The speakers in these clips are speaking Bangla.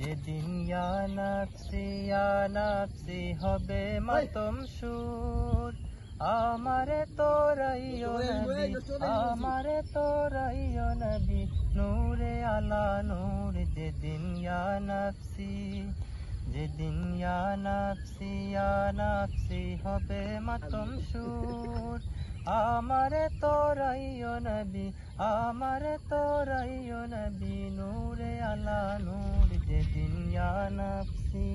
যেদিন ইয়া নাফসি হবে মাতম সুর, আমারে তোরাইও নবী, আমারে তোরাইও নবী, নূরে আলা নূর। যেদিন ইয়া নাফসি হবে মাতম সুর, আমারে তোরাইও নবী, আমারে তোরাইও নবী, নূরে আলা নূর। যেদিন ইয়া নাফসি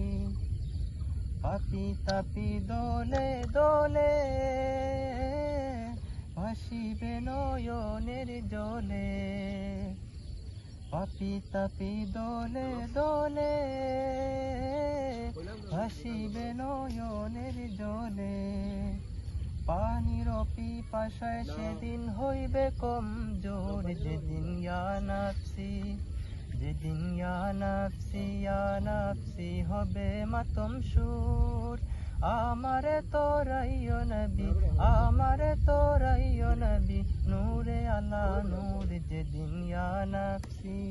পাপি তাপি দোলে দোলে, ভাসিবে নয়নের জলে। পাপি তাপি দোলে দোলে, ভাসিবে নয়নের জলে। পানির পিপাসায় সেদিন হইবে কমজোর। যেদিন ইয়া নাফসি হবে মাতম সুর, আমারে তোরাইও নবী, আমারে তোরাইও নবী, নূরে আলা নূর। যেদিন ইয়া নাফসি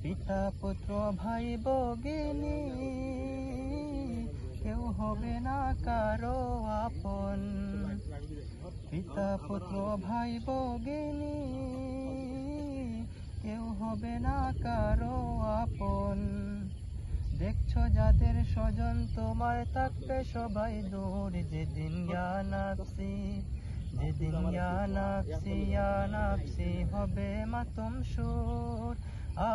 পিতা পুত্র ভাই ভগিনী, কেউ হবে না কারো আপন। পিতা পুত্র ভাই ভগিনী, কেউ হবে না কারো আপন। দেখছো যাদের স্বজন তোমায় থাকবে সবাই দূর। যেদিন ইয়া নাফসি হবে মাতম সুর,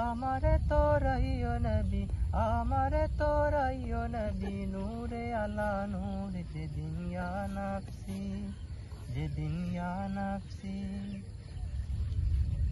আমারে তোরাইও নবী, আমারে তোরাইও নবী, নূরে আলা নূর। যেদিন ইয়া নাফসি